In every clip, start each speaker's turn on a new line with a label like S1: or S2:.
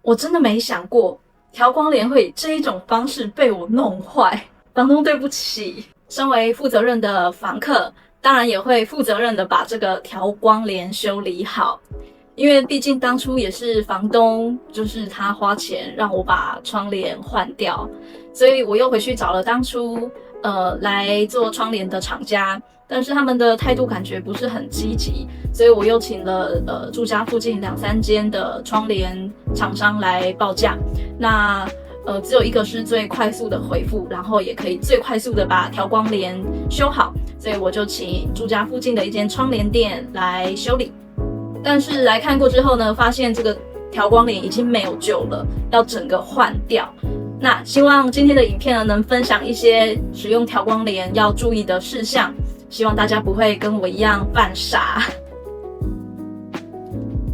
S1: 我真的没想过调光帘会以这一种方式被我弄坏，房东对不起。身为负责任的房客，当然也会负责任的把这个调光帘修理好。因为毕竟当初也是房东，就是他花钱让我把窗帘换掉，所以我又回去找了当初来做窗帘的厂家，但是他们的态度感觉不是很积极，所以我又请了住家附近2-3间的窗帘厂商来报价。那只有一个是最快速的回复，然后也可以最快速的把调光帘修好，所以我就请住家附近的一间窗帘店来修理。但是来看过之后呢，发现这个调光帘已经没有救了，要整个换掉。那希望今天的影片呢，能分享一些使用调光帘要注意的事项，希望大家不会跟我一样犯傻。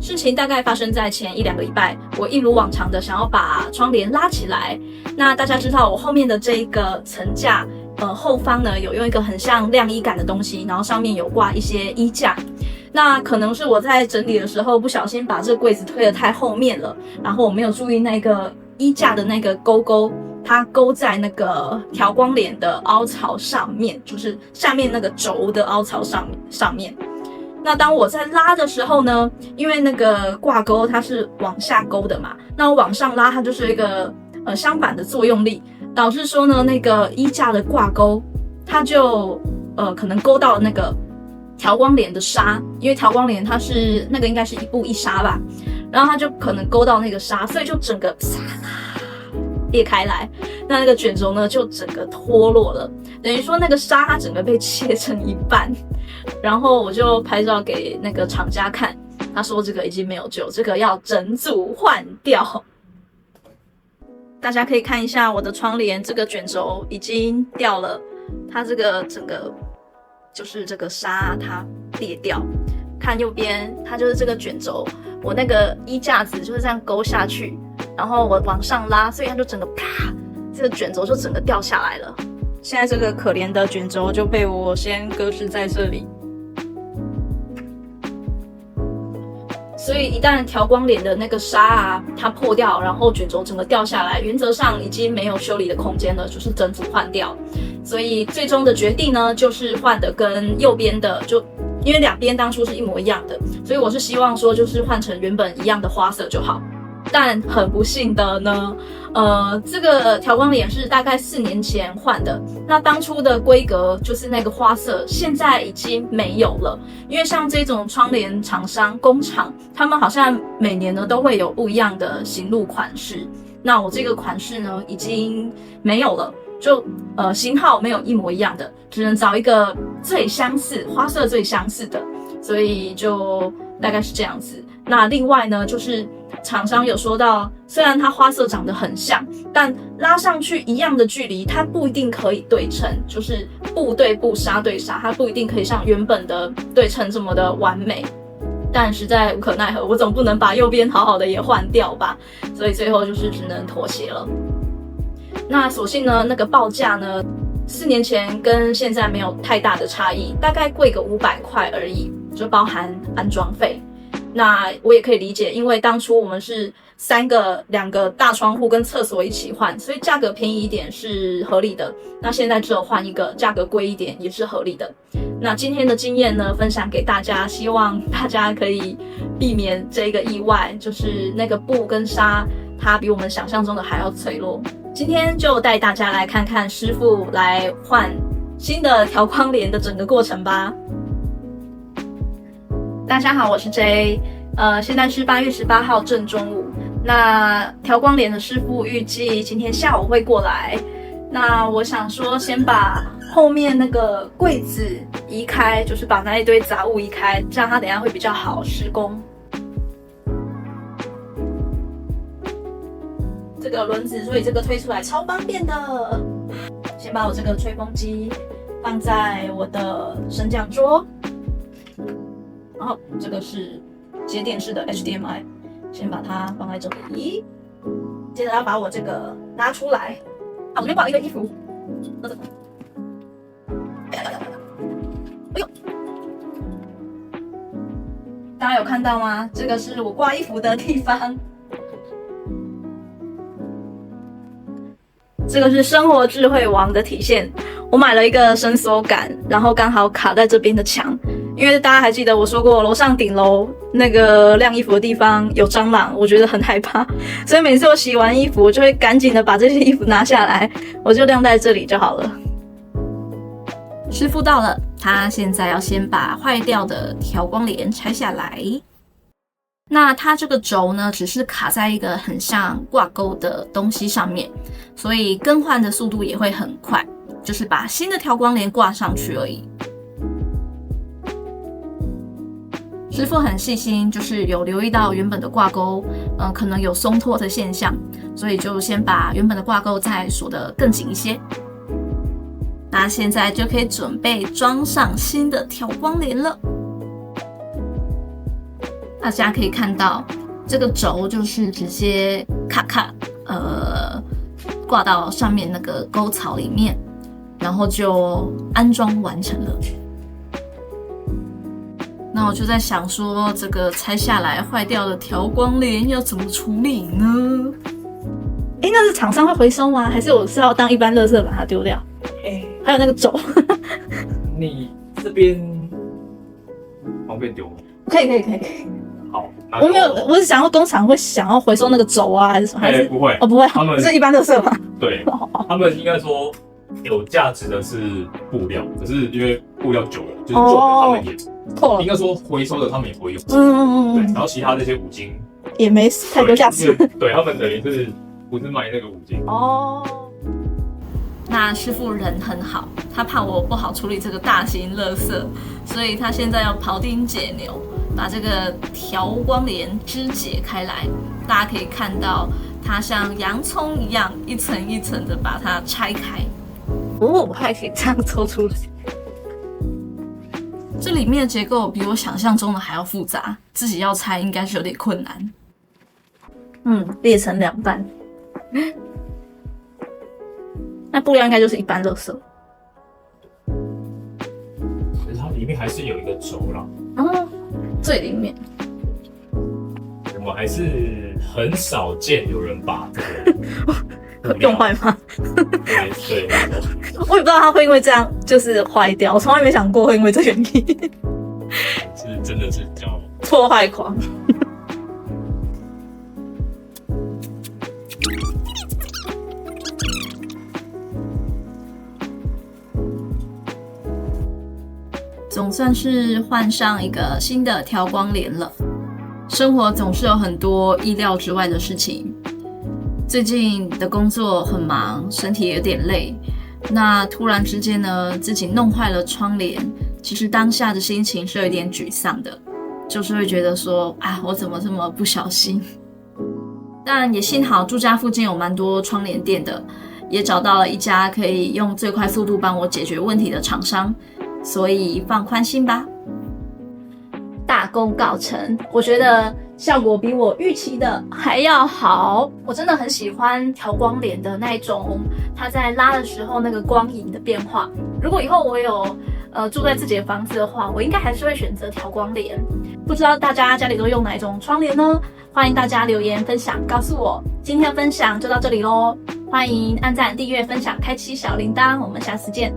S1: 事情大概发生在前1-2个礼拜，我一如往常的想要把窗帘拉起来。那大家知道我后面的这一个层架，后方呢有用一个很像晾衣杆的东西，然后上面有挂一些衣架。那可能是我在整理的时候不小心把这个柜子推得太后面了，然后我没有注意那个衣架的那个勾勾，它勾在那个调光帘的凹槽上面，就是下面那个轴的凹槽上面。那当我在拉的时候呢，因为那个挂钩它是往下勾的嘛，那我往上拉它就是一个相反的作用力，导致说呢那个衣架的挂钩它就可能勾到了那个调光帘的纱，因为调光帘它是那个应该是一布一纱吧，然后它就可能勾到那个纱，所以就整个裂开来，那个卷轴呢就整个脱落了，等于说那个纱它整个被切成一半。然后我就拍照给那个厂家看，他说这个已经没有救，这个要整组换掉。大家可以看一下我的窗帘，这个卷轴已经掉了，它这个整个就是这个纱它裂掉。看右边，它就是这个卷轴，我那个衣架子就是这样勾下去，然后我往上拉，所以它就整个啪，这个卷轴就整个掉下来了。现在这个可怜的卷轴就被我先搁置在这里。所以一旦调光帘的那个纱啊，它破掉，然后卷轴整个掉下来，原则上已经没有修理的空间了，就是整组换掉。所以最终的决定呢，就是换的跟右边的就，因为两边当初是一模一样的，所以我是希望说就是换成原本一样的花色就好。但很不幸的呢，这个调光帘是大概4年前换的，那当初的规格就是那个花色，现在已经没有了。因为像这种窗帘厂商工厂，他们好像每年呢都会有不一样的型录款式，那我这个款式呢已经没有了，就型号没有一模一样的，只能找一个最相似花色最相似的，所以就大概是这样子。那另外呢，就是厂商有说到，虽然它花色长得很像，但拉上去一样的距离，它不一定可以对称，就是布对布、纱对纱，它不一定可以像原本的对称这么的完美。但实在无可奈何，我总不能把右边好好的也换掉吧，所以最后就是只能妥协了。那所幸呢，那个报价呢，4年前跟现在没有太大的差异，大概贵个500块而已，就包含安装费。那我也可以理解，因为当初我们是2个大窗户跟厕所一起换，所以价格便宜一点是合理的。那现在只有换一个，价格贵一点也是合理的。那今天的经验呢，分享给大家，希望大家可以避免这个意外，就是那个布跟纱，它比我们想象中的还要脆弱。今天就带大家来看看师傅来换新的调光帘的整个过程吧。大家好，我是 J， 现在是8月18号正中午。那调光帘的师傅预计今天下午会过来。那我想说，先把后面那个柜子移开，就是把那一堆杂物移开，这样他等一下会比较好施工。这个轮子，所以这个推出来超方便的。先把我这个吹风机放在我的升降桌。然后这个是接电视的 HDMI， 先把它放在这里。接着要把我这个拿出来。我这边挂了一堆衣服。哎呦，大家有看到吗？这个是我挂衣服的地方。这个是生活智慧王的体现。我买了一个伸缩杆，然后刚好卡在这边的墙，因为大家还记得我说过，楼上顶楼那个晾衣服的地方有蟑螂，我觉得很害怕，所以每次我洗完衣服，我就会赶紧的把这些衣服拿下来，我就晾在这里就好了。师傅到了，他现在要先把坏掉的调光帘拆下来。那它这个轴呢，只是卡在一个很像挂钩的东西上面，所以更换的速度也会很快，就是把新的调光帘挂上去而已。师傅很细心，就是有留意到原本的挂钩，可能有松脱的现象，所以就先把原本的挂钩再锁得更紧一些。那现在就可以准备装上新的调光帘了。大家可以看到，这个轴就是直接咔咔，挂到上面那个沟槽里面，然后就安装完成了。那我就在想说，这个拆下来坏掉的调光帘要怎么处理呢？那是厂商会回收吗？还是我是要当一般垃圾把它丢掉？还有那个轴，
S2: 你这边方便丢吗？
S1: 可以。
S2: 好，
S1: 我没有，我是想要工厂会想要回收那个轴啊，还是什么？还是
S2: 不会？
S1: 不会，
S2: 他们
S1: 是一般垃圾吗？
S2: 对，他们应该说有价值的是布料，可是因为布料久了，就是旧的，他们也
S1: 错了。
S2: 应该说回收的他们也不会用。
S1: 对，
S2: 然后其他那些五金
S1: 也没太多价值。
S2: 对，他们等于是不是卖那个五金。
S1: 那师傅人很好，他怕我不好处理这个大型垃圾，所以他现在要庖丁解牛，把这个调光帘肢解开来。大家可以看到，它像洋葱一样，一层一层的把它拆开。还可以这样抽出来。这里面的结构比我想象中的还要复杂，自己要拆应该是有点困难。裂成两半。那布料应该就是一般垃圾。
S2: 可是它里面还是有一个轴啦。
S1: 最里面。
S2: 我们还是很少见有人把这个
S1: 用坏吗？
S2: 对。
S1: 我也不知道它会因为这样就是坏掉，我从来没想过会因为这原因。
S2: 是真的是叫
S1: 破坏狂。总算是换上一个新的调光帘了。生活总是有很多意料之外的事情。最近的工作很忙，身体也有点累。那突然之间呢，自己弄坏了窗帘，其实当下的心情是有点沮丧的，就是会觉得说，我怎么这么不小心？但也幸好住家附近有蛮多窗帘店的，也找到了一家可以用最快速度帮我解决问题的厂商。所以放宽心吧。大功告成，我觉得效果比我预期的还要好。我真的很喜欢调光帘的那种，它在拉的时候那个光影的变化。如果以后我有住在自己的房子的话，我应该还是会选择调光帘。不知道大家家里都用哪一种窗帘呢？欢迎大家留言分享告诉我。今天的分享就到这里咯，欢迎按赞、订阅、分享、开启小铃铛，我们下次见。